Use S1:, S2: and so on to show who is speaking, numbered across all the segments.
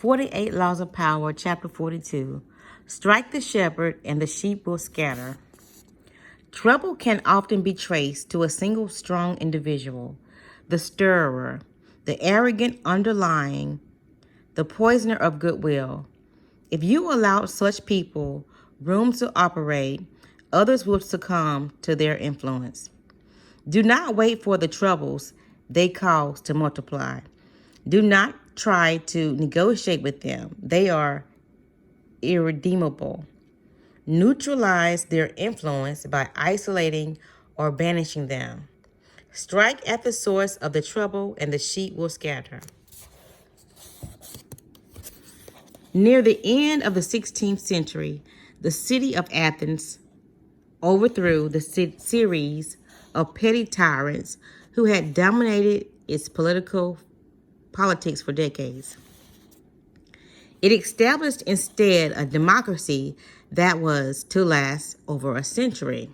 S1: 48 Laws of Power, Chapter 42. Strike the shepherd and the sheep will scatter. Trouble can often be traced to a single strong individual, the stirrer, the arrogant underlying, the poisoner of goodwill. If you allow such people room to operate, others will succumb to their influence. Do not wait for the troubles they cause to multiply. Do not try to negotiate with them. They are irredeemable. Neutralize their influence by isolating or banishing them. Strike at the source of the trouble, and the sheep will scatter. Near the end of the 16th century, the city of Athens overthrew the series of petty tyrants who had dominated its politics for decades. It established instead a democracy that was to last over a century.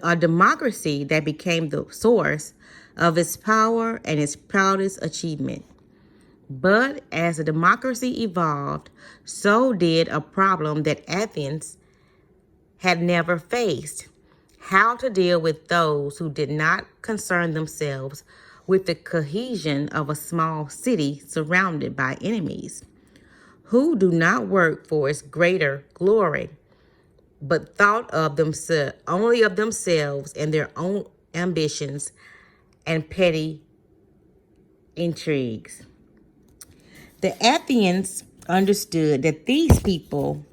S1: A democracy that became the source of its power and its proudest achievement. But as the democracy evolved, so did a problem that Athens had never faced: how to deal with those who did not concern themselves with the cohesion of a small city surrounded by enemies, who do not work for its greater glory, but thought of only of themselves and their own ambitions and petty intrigues. The Athenians understood that these people,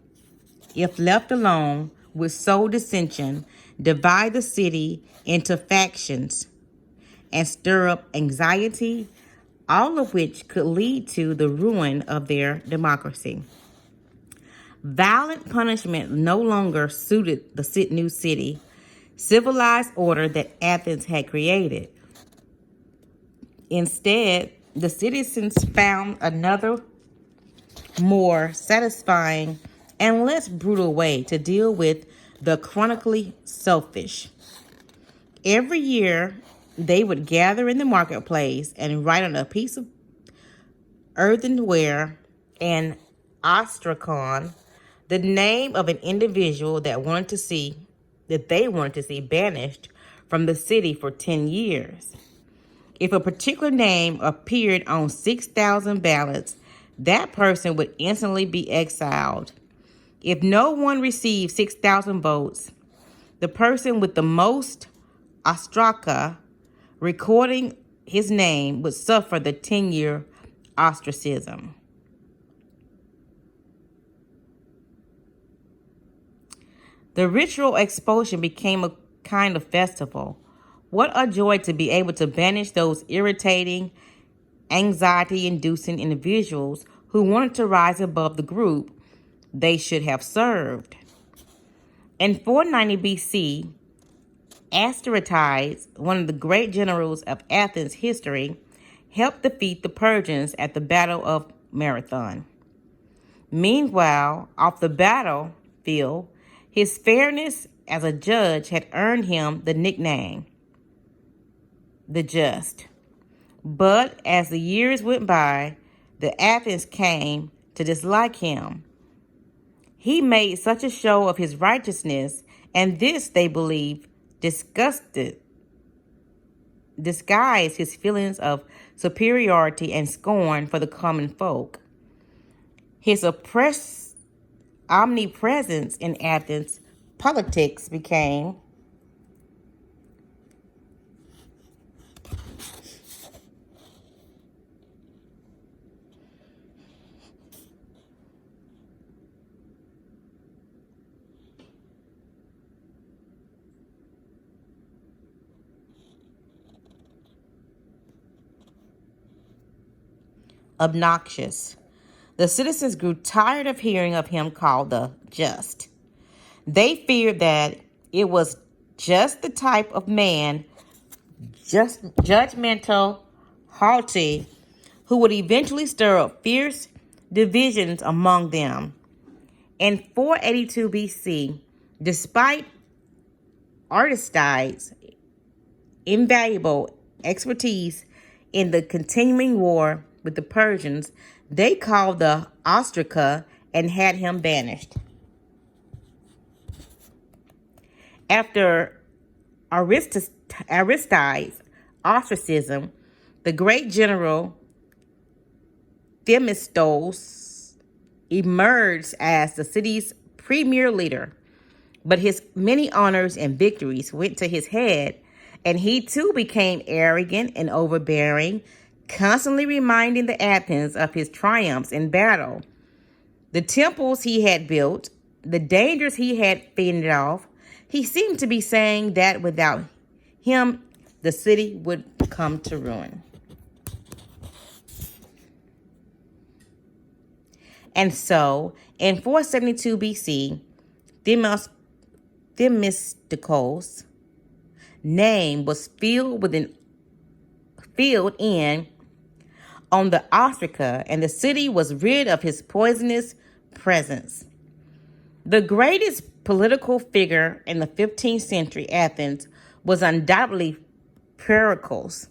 S1: if left alone, would sow dissension, divide the city into factions, and stir up anxiety, all of which could lead to the ruin of their democracy. Violent punishment no longer suited the new civilized order that Athens had created. Instead, the citizens found another, more satisfying and less brutal way to deal with the chronically selfish. Every year, they would gather in the marketplace and write on a piece of earthenware and ostrakon the name of an individual that they wanted to see banished from the city for 10 years. If a particular name appeared on 6,000 ballots, that person would instantly be exiled. If no one received 6,000 votes, the person with the most ostraka recording his name would suffer the 10-year ostracism. The ritual expulsion became a kind of festival. What a joy to be able to banish those irritating, anxiety-inducing individuals who wanted to rise above the group they should have served. In 490 BC, Asteratides, one of the great generals of Athens' history, helped defeat the Persians at the Battle of Marathon. Meanwhile, off the battlefield, his fairness as a judge had earned him the nickname, the Just. But as the years went by, the Athens came to dislike him. He made such a show of his righteousness, and this, they believed, disguised his feelings of superiority and scorn for the common folk. His omnipresence in Athens politics became obnoxious. The citizens grew tired of hearing of him called the Just. They feared that it was just the type of man, just judgmental, haughty, who would eventually stir up fierce divisions among them. In 482 BC, despite Aristides' invaluable expertise in the continuing war with the Persians, they called the ostraca and had him banished. After Aristides' ostracism, the great general Themistocles emerged as the city's premier leader. But his many honors and victories went to his head, and he too became arrogant and overbearing, constantly reminding the Athens of his triumphs in battle, the temples he had built, the dangers he had fended off. He seemed to be saying that without him, the city would come to ruin. And so, in 472 BC, Themistocles' name was filled in on the ostraca, and the city was rid of his poisonous presence. The greatest political figure in the 15th century Athens was undoubtedly Pericles.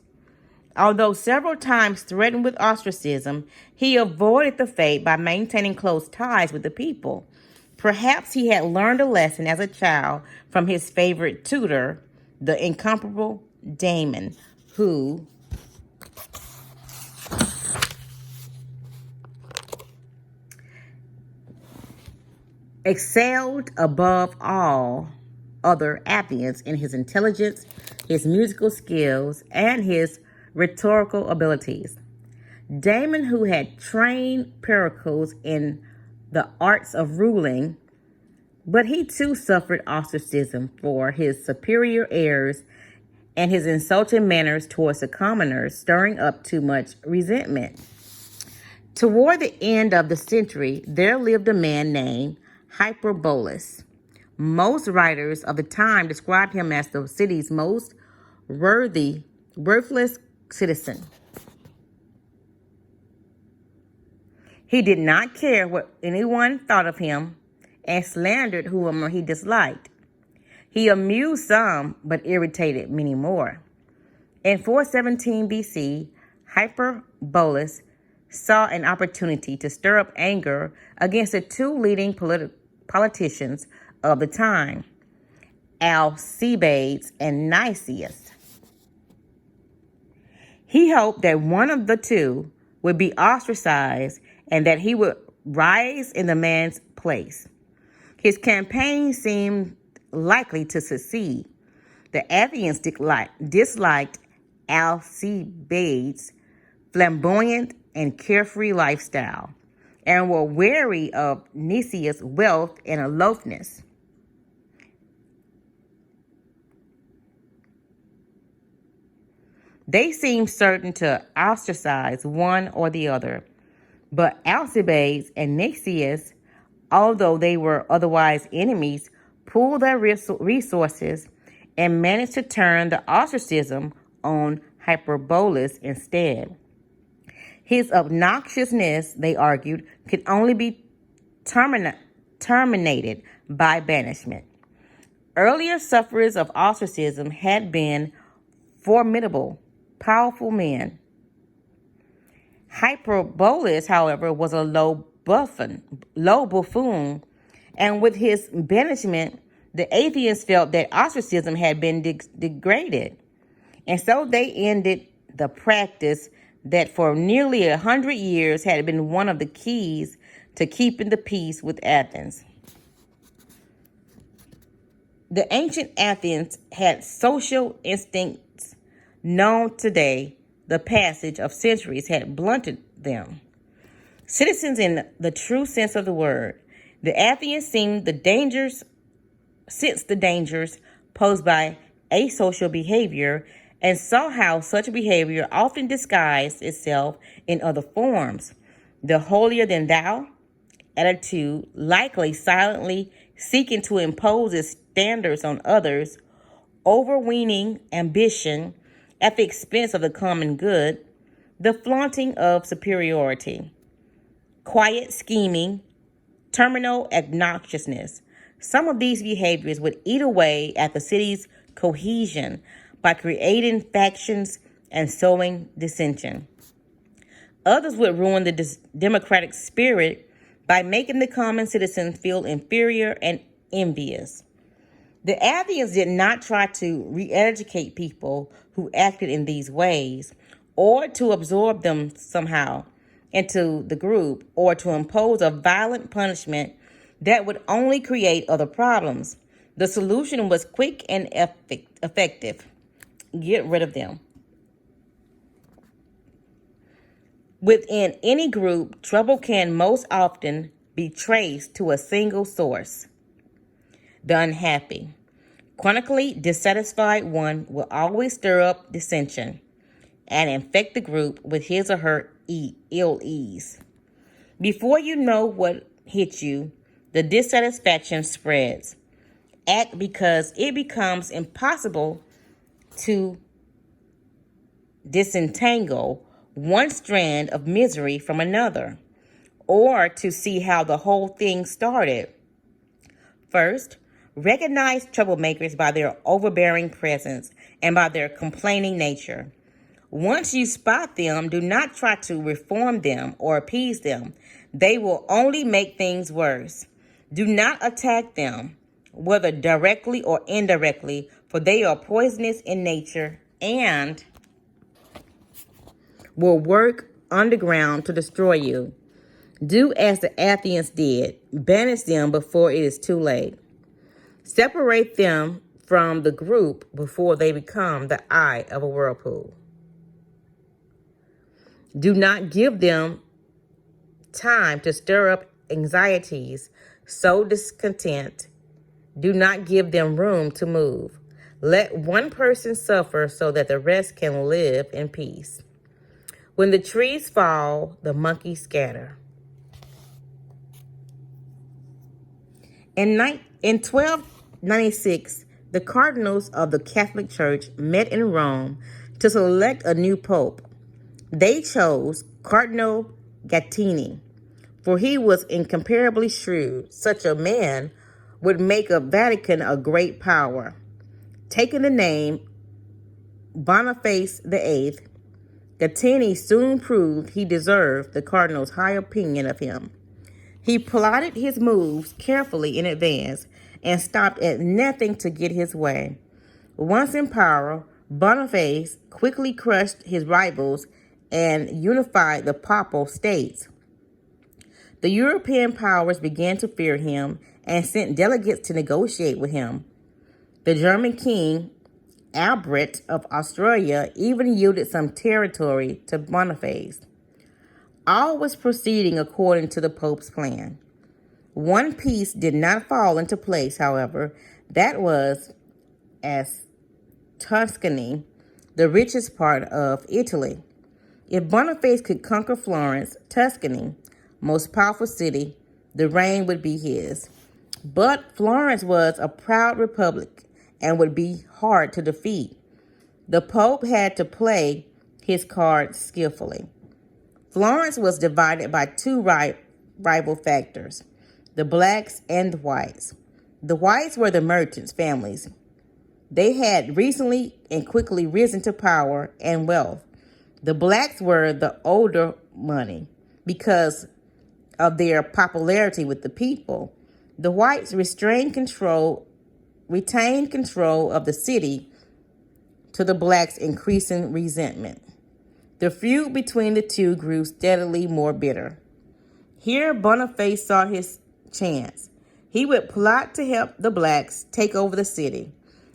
S1: Although several times threatened with ostracism, he avoided the fate by maintaining close ties with the people. Perhaps he had learned a lesson as a child from his favorite tutor, the incomparable Damon, who excelled above all other Athenians in his intelligence, his musical skills, and his rhetorical abilities. Damon, who had trained Pericles in the arts of ruling, but he too suffered ostracism for his superior airs and his insulting manners towards the commoners, stirring up too much resentment. Toward the end of the century, there lived a man named Hyperbolus. Most writers of the time described him as the city's most worthless citizen. He did not care what anyone thought of him and slandered whomever he disliked. He amused some, but irritated many more. In 417 BC, Hyperbolus saw an opportunity to stir up anger against the two leading politicians of the time, Alcibiades and Nicias. He hoped that one of the two would be ostracized and that he would rise in the man's place. His campaign seemed likely to succeed. The Athenians disliked Alcibiades' flamboyant and carefree lifestyle and were wary of Nicias' wealth and aloofness. They seemed certain to ostracize one or the other, but Alcibiades and Nicias, although they were otherwise enemies, pooled their resources and managed to turn the ostracism on Hyperbolus instead. His obnoxiousness, they argued, could only be terminated by banishment. Earlier sufferers of ostracism had been formidable, powerful men. Hyperbolus, however, was a low buffoon, and with his banishment, the Athenians felt that ostracism had been degraded, and so they ended the practice that for nearly 100 years had been one of the keys to keeping the peace with Athens. The ancient Athens had social instincts known today. The passage of centuries had blunted them. Citizens in the true sense of the word, the Athenians sensed the dangers posed by asocial behavior and saw how such behavior often disguised itself in other forms. The holier-than-thou attitude, likely silently seeking to impose its standards on others, overweening ambition at the expense of the common good, the flaunting of superiority, quiet scheming, terminal obnoxiousness. Some of these behaviors would eat away at the city's cohesion by creating factions and sowing dissension. Others would ruin the democratic spirit by making the common citizens feel inferior and envious. The Athenians did not try to re-educate people who acted in these ways, or to absorb them somehow into the group, or to impose a violent punishment that would only create other problems. The solution was quick and effective. Get rid of them. Within any group, trouble can most often be traced to a single source: the unhappy. Chronically dissatisfied one will always stir up dissension and infect the group with his or her ill ease. Before you know what hit you, the dissatisfaction spreads. Act because it becomes impossible to disentangle one strand of misery from another, or to see how the whole thing started. First, recognize troublemakers by their overbearing presence and by their complaining nature. Once you spot them, do not try to reform them or appease them. They will only make things worse. Do not attack them, whether directly or indirectly, for they are poisonous in nature and will work underground to destroy you. Do as the Athenians did. Banish them before it is too late. Separate them from the group before they become the eye of a whirlpool. Do not give them time to stir up anxieties, sow discontent. Do not give them room to move. Let one person suffer so that the rest can live in peace. When the trees fall, the monkeys scatter. In 1296, the cardinals of the Catholic Church met in Rome to select a new pope. They chose Cardinal Gattini, for he was incomparably shrewd. Such a man would make a Vatican a great power. Taking the name Boniface VIII, Gattini soon proved he deserved the cardinal's high opinion of him. He plotted his moves carefully in advance and stopped at nothing to get his way. Once in power, Boniface quickly crushed his rivals and unified the Papal States. The European powers began to fear him and sent delegates to negotiate with him. The German king, Albert of Austria, even yielded some territory to Boniface. All was proceeding according to the Pope's plan. One piece did not fall into place, however. That was as Tuscany, the richest part of Italy. If Boniface could conquer Florence, Tuscany, most powerful city, the reign would be his. But Florence was a proud republic and would be hard to defeat. The Pope had to play his cards skillfully. Florence was divided by two rival factors, the blacks and the whites. The whites were the merchants' families. They had recently and quickly risen to power and wealth. The blacks were the older money because of their popularity with the people. The whites retained control of the city, to the blacks' increasing resentment. The feud between the two grew steadily more bitter. Here Boniface saw his chance. He would plot to help the blacks take over the city,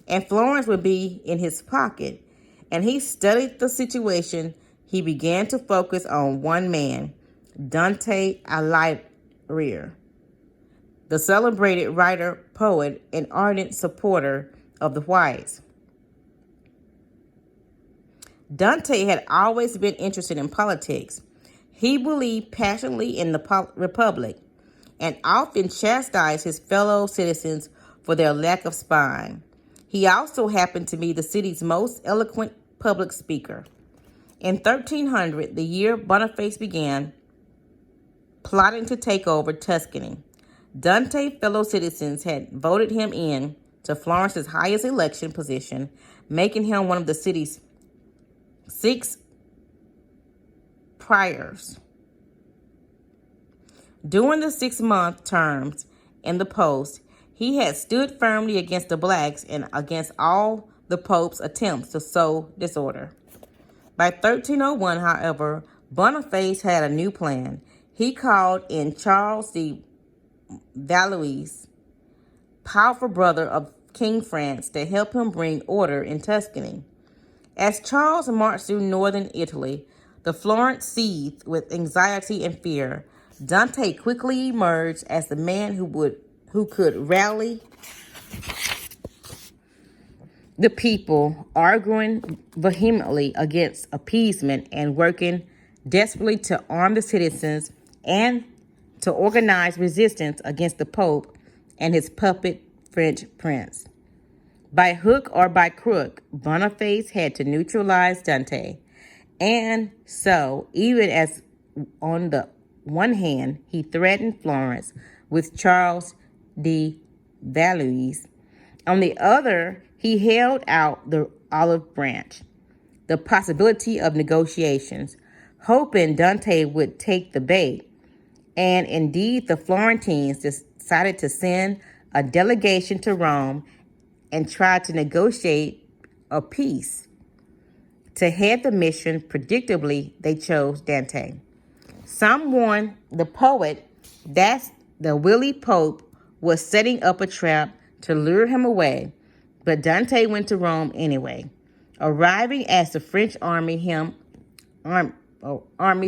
S1: and Florence would be in his pocket. And he studied the situation. He began to focus on one man, Dante Alighieri, the celebrated writer, poet, and ardent supporter of the whites. Dante had always been interested in politics. He believed passionately in the republic and often chastised his fellow citizens for their lack of spine. He also happened to be the city's most eloquent public speaker. In 1300, the year Boniface began plotting to take over Tuscany, Dante's fellow citizens had voted him in to Florence's highest election position, making him one of the city's 6 priors. During the 6-month terms in the post, he had stood firmly against the blacks and against all the Pope's attempts to sow disorder. By 1301, however, Boniface had a new plan. He called in Charles de Valois, powerful brother of King France, to help him bring order in Tuscany. As Charles marched through northern Italy, the Florence seethed with anxiety and fear. Dante quickly emerged as the man who could rally the people, arguing vehemently against appeasement and working desperately to arm the citizens and to organize resistance against the Pope and his puppet French prince. By hook or by crook, Boniface had to neutralize Dante. And so, even as on the one hand, he threatened Florence with Charles de Valois, on the other, he held out the olive branch, the possibility of negotiations, hoping Dante would take the bait. And indeed, the Florentines decided to send a delegation to Rome and try to negotiate a peace. To head the mission, predictably, they chose Dante. Some warned the poet that the wily Pope was setting up a trap to lure him away, but Dante went to Rome anyway. Arriving as the French army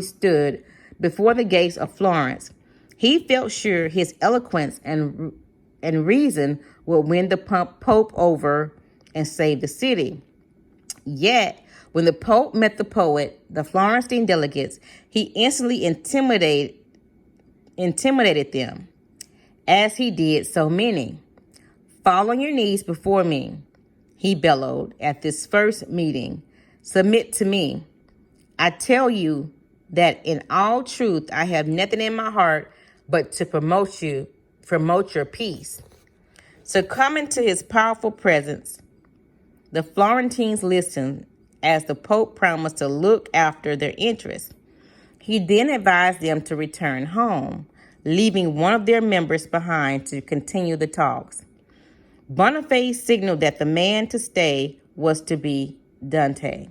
S1: stood before the gates of Florence, he felt sure his eloquence and reason would win the Pope over and save the city. Yet, when the Pope met the poet, the Florentine delegates, he instantly intimidated them, as he did so many. "Fall on your knees before me," he bellowed at this first meeting. "Submit to me. I tell you that in all truth I have nothing in my heart but to promote your peace." Succumbing to his powerful presence, the Florentines listened as the Pope promised to look after their interests. He then advised them to return home, leaving one of their members behind to continue the talks. Boniface signaled that the man to stay was to be Dante.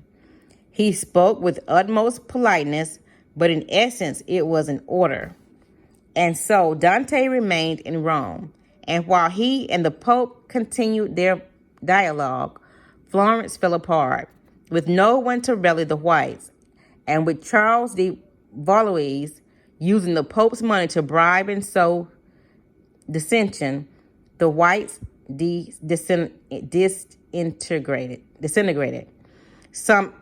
S1: He spoke with utmost politeness, but in essence it was an order. And so Dante remained in Rome, and while he and the Pope continued their dialogue, Florence fell apart, with no one to rally the whites, and with Charles de Valois using the Pope's money to bribe and sow dissension, the whites disintegrated. Some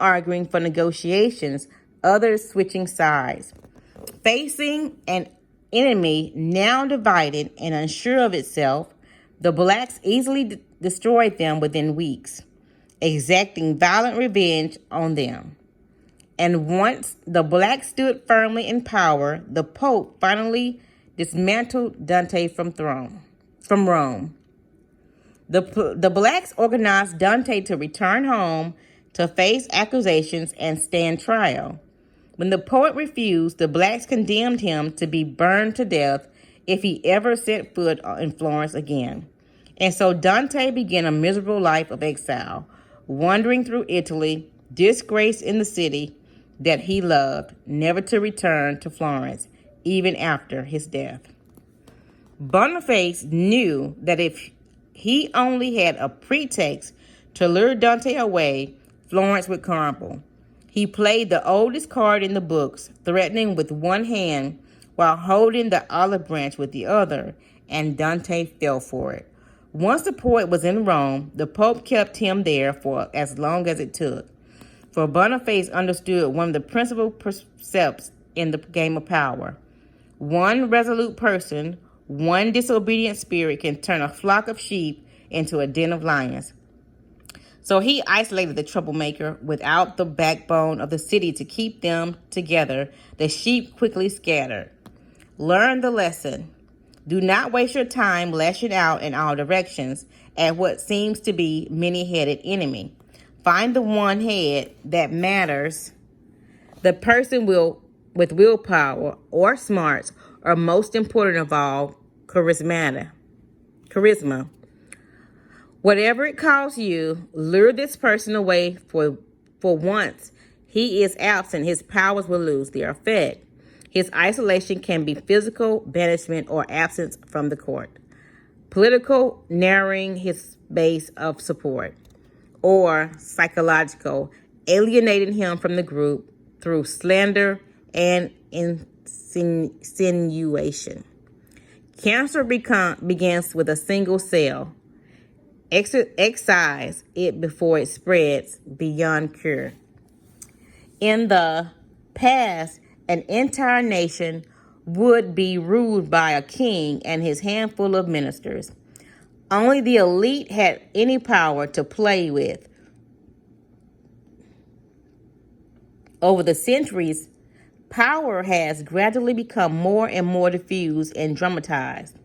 S1: arguing for negotiations, others switching sides. Facing an enemy now divided and unsure of itself, the blacks easily destroyed them within weeks, exacting violent revenge on them. And once the blacks stood firmly in power, the Pope finally dismantled Dante from Rome. The blacks organized Dante to return home to face accusations and stand trial. When the poet refused, the blacks condemned him to be burned to death if he ever set foot in Florence again. And so Dante began a miserable life of exile, wandering through Italy, disgraced in the city that he loved, never to return to Florence, even after his death. Boniface knew that if he only had a pretext to lure Dante away, Florence would crumble. He played the oldest card in the books, threatening with one hand while holding the olive branch with the other, and Dante fell for it. Once the poet was in Rome, the Pope kept him there for as long as it took. For Boniface understood one of the principal precepts in the game of power. One resolute person, one disobedient spirit can turn a flock of sheep into a den of lions. So he isolated the troublemaker without the backbone of the city to keep them together. The sheep quickly scattered. Learn the lesson. Do not waste your time lashing out in all directions at what seems to be many-headed enemy. Find the one head that matters The person with willpower or smarts are most important of all, charisma. Whatever it costs you, lure this person away for once he is absent, his powers will lose their effect. His isolation can be physical, banishment, or absence from the court. Political, narrowing his base of support. Or psychological, alienating him from the group through slander and insinuation. Cancer begins with a single cell. Excise it before it spreads beyond cure. In the past, an entire nation would be ruled by a king and his handful of ministers. Only the elite had any power to play with. Over the centuries, power has gradually become more and more diffused and dramatized.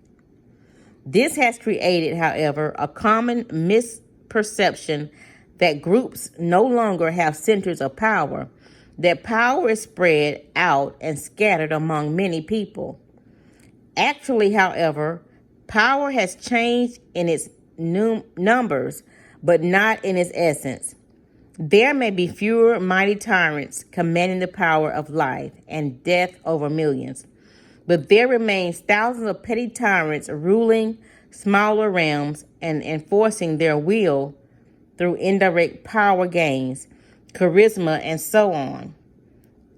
S1: This has created, however, a common misperception that groups no longer have centers of power, that power is spread out and scattered among many people. Actually, however, power has changed in its numbers, but not in its essence. There may be fewer mighty tyrants commanding the power of life and death over millions, but there remains thousands of petty tyrants ruling smaller realms and enforcing their will through indirect power gains, charisma, and so on.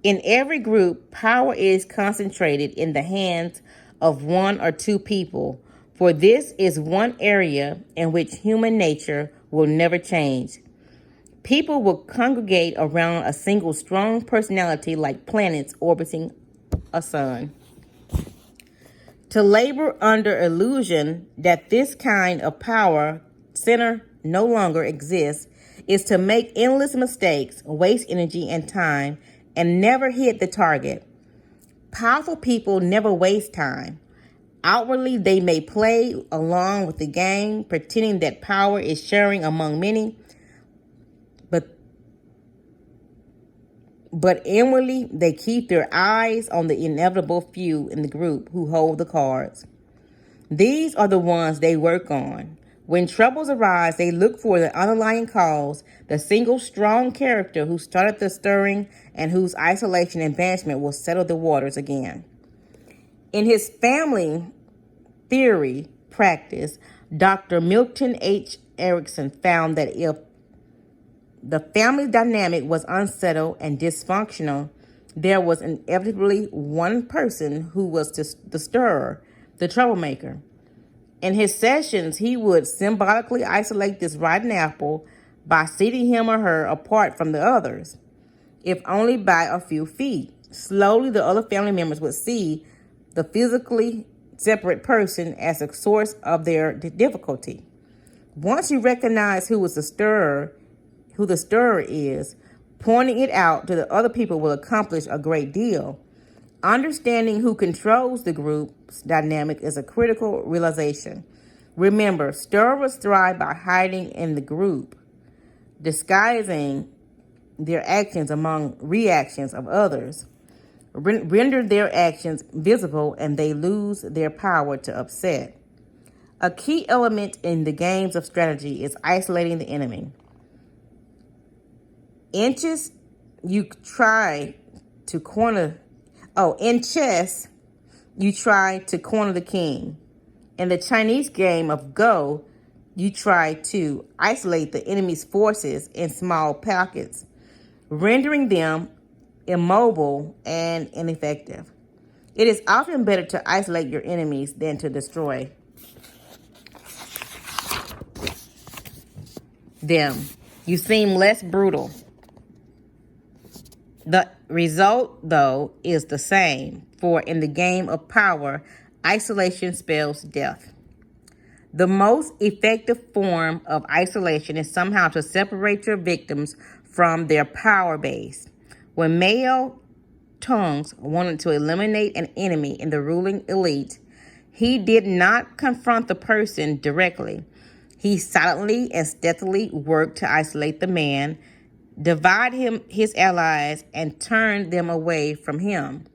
S1: In every group, power is concentrated in the hands of one or two people, for this is one area in which human nature will never change. People will congregate around a single strong personality like planets orbiting a sun. To labor under illusion that this kind of power center no longer exists is to make endless mistakes, waste energy and time, and never hit the target. Powerful people never waste time. Outwardly, they may play along with the game, pretending that power is sharing among many, but inwardly, they keep their eyes on the inevitable few in the group who hold the cards. These are the ones they work on. When troubles arise, they look for the underlying cause, the single strong character who started the stirring and whose isolation and banishment will settle the waters again. In his family theory practice, Dr. Milton H. Erickson found that if the family dynamic was unsettled and dysfunctional, there was inevitably one person who was the stirrer, the troublemaker. In his sessions, he would symbolically isolate this rotten apple by seating him or her apart from the others, if only by a few feet. Slowly, the other family members would see the physically separate person as the source of their difficulty. Once you recognize who the stirrer is, pointing it out to the other people will accomplish a great deal. Understanding who controls the group's dynamic is a critical realization. Remember, stirrers thrive by hiding in the group, disguising their actions among reactions of others, render their actions visible, and they lose their power to upset. A key element in the games of strategy is isolating the enemy. In chess, you try to corner the king. In the Chinese game of Go, you try to isolate the enemy's forces in small pockets, rendering them immobile and ineffective. It is often better to isolate your enemies than to destroy them. You seem less brutal. The result, though, is the same, for in the game of power, isolation spells death. The most effective form of isolation is somehow to separate your victims from their power base. When Mao Tongs wanted to eliminate an enemy in the ruling elite, he did not confront the person directly. He silently and stealthily worked to isolate the man divide his allies, and turn them away from him,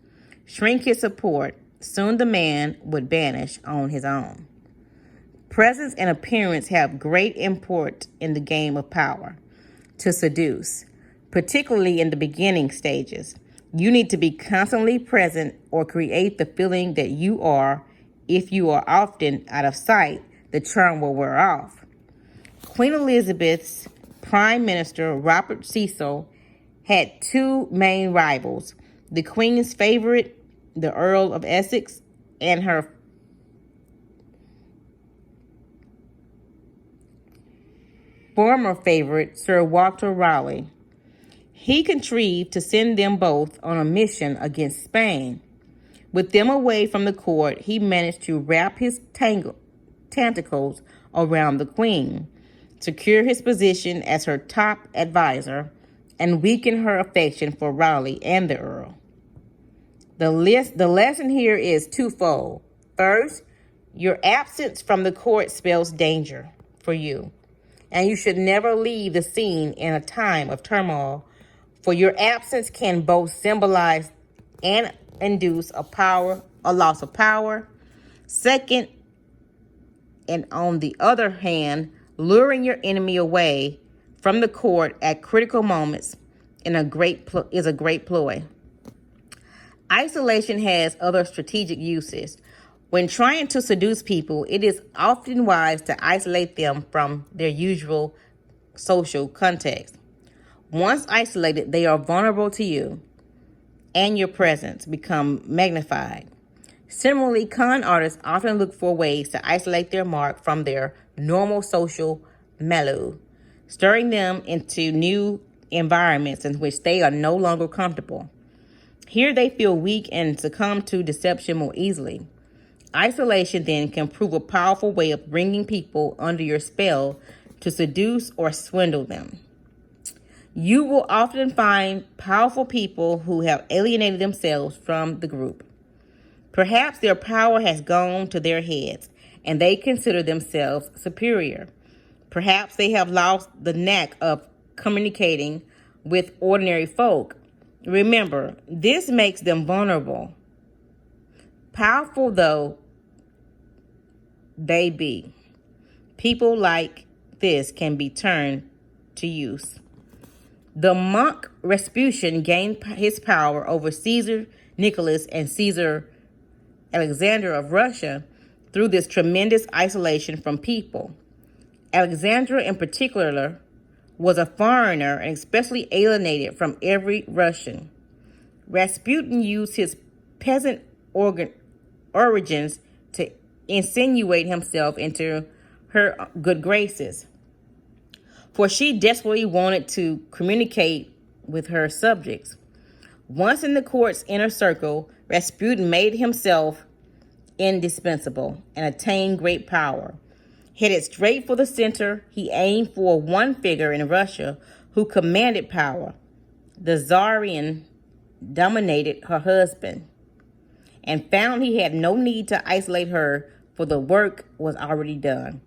S1: shrink his support. Soon the man would vanish on his own. Presence and appearance have great import in the game of power. To seduce, particularly in the beginning stages, you need to be constantly present or create the feeling that you are. If you are often out of sight, the charm will wear off. Queen Elizabeth's Prime Minister, Robert Cecil, had two main rivals: the Queen's favorite, the Earl of Essex, and her former favorite, Sir Walter Raleigh. He contrived to send them both on a mission against Spain. With them away from the court, he managed to wrap his tentacles around the Queen, secure his position as her top advisor, and weaken her affection for Raleigh and the Earl. The lesson here is twofold. First, your absence from the court spells danger for you, and you should never leave the scene in a time of turmoil, for your absence can both symbolize and induce a loss of power. Second, and on the other hand, luring your enemy away from the court at critical moments is a great ploy. Isolation has other strategic uses. When trying to seduce people, it is often wise to isolate them from their usual social context. Once isolated, they are vulnerable to you, and your presence become magnified. Similarly, con artists often look for ways to isolate their mark from their normal social milieu, stirring them into new environments in which they are no longer comfortable. Here they feel weak and succumb to deception more easily. Isolation then can prove a powerful way of bringing people under your spell to seduce or swindle them. You will often find powerful people who have alienated themselves from the group. Perhaps their power has gone to their heads and they consider themselves superior. Perhaps they have lost the knack of communicating with ordinary folk. Remember, this makes them vulnerable. Powerful though they be, people like this can be turned to use. The monk Rasputin gained his power over Caesar Nicholas and Caesar Alexander of Russia through this tremendous isolation from people. Alexander in particular was a foreigner and especially alienated from every Russian. Rasputin used his peasant origins to insinuate himself into her good graces, for she desperately wanted to communicate with her subjects. Once in the court's inner circle, Rasputin made himself indispensable and attained great power. Headed straight for the center, he aimed for one figure in Russia who commanded power. The Tsarina dominated her husband and found he had no need to isolate her, for the work was already done.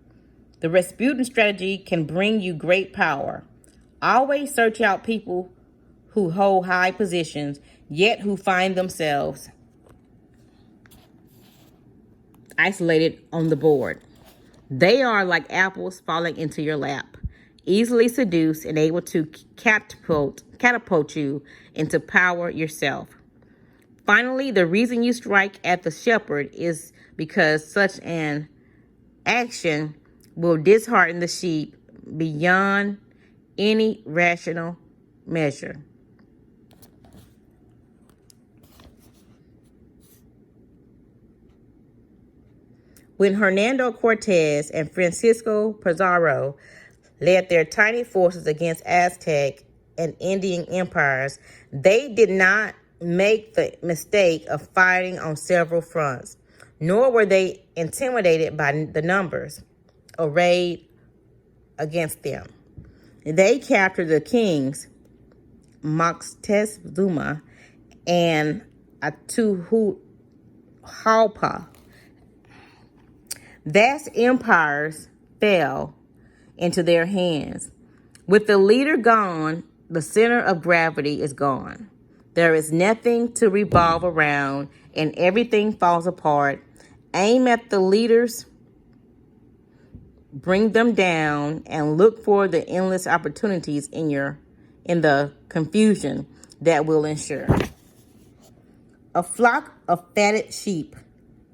S1: The Rasputin strategy can bring you great power. Always search out people who hold high positions, yet who find themselves isolated on the board. They are like apples falling into your lap, easily seduced and able to catapult you into power yourself. Finally, the reason you strike at the shepherd is because such an action will dishearten the sheep beyond any rational measure. When Hernando Cortez and Francisco Pizarro led their tiny forces against Aztec and Indian empires, they did not make the mistake of fighting on several fronts, nor were they intimidated by the numbers arrayed against them. They captured the kings Moctezuma and Atahualpa. Vast empires fell into their hands. With the leader gone, the center of gravity is gone. There is nothing to revolve around, and everything falls apart. Aim at the leaders, bring them down, and look for the endless opportunities in the confusion that will ensure. A flock of fatted sheep.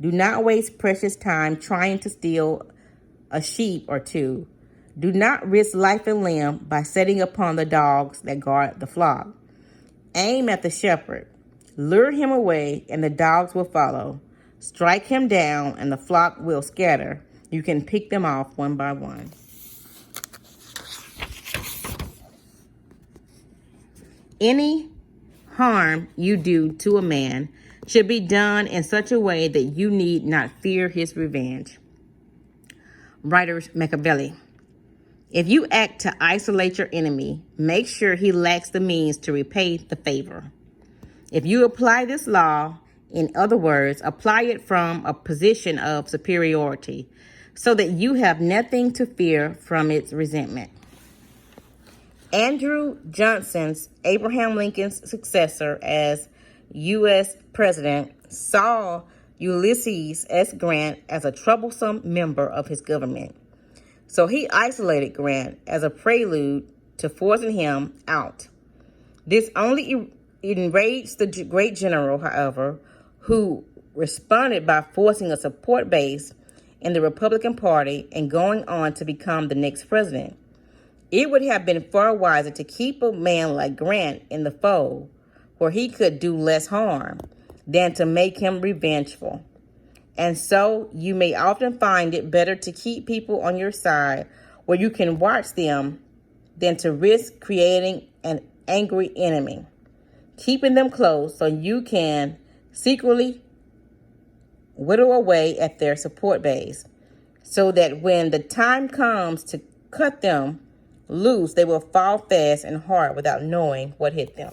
S1: Do not waste precious time trying to steal a sheep or two. Do not risk life and limb by setting upon the dogs that guard the flock. Aim at the shepherd. Lure him away, and the dogs will follow. Strike him down, and the flock will scatter. You can pick them off one by one. Any harm you do to a man should be done in such a way that you need not fear his revenge. Writers Machiavelli. If you act to isolate your enemy, make sure he lacks the means to repay the favor. If you apply this law, in other words, apply it from a position of superiority, so that you have nothing to fear from its resentment. Andrew Johnson's, Abraham Lincoln's successor as U.S. President, saw Ulysses S. Grant as a troublesome member of his government. So he isolated Grant as a prelude to forcing him out. This only enraged the great general, however, who responded by forcing a support base in the Republican Party and going on to become the next president. It would have been far wiser to keep a man like Grant in the fold, where he could do less harm, than to make him revengeful. And so you may often find it better to keep people on your side where you can watch them than to risk creating an angry enemy. Keeping them close so you can secretly whittle away at their support base, so that when the time comes to cut them loose, they will fall fast and hard without knowing what hit them.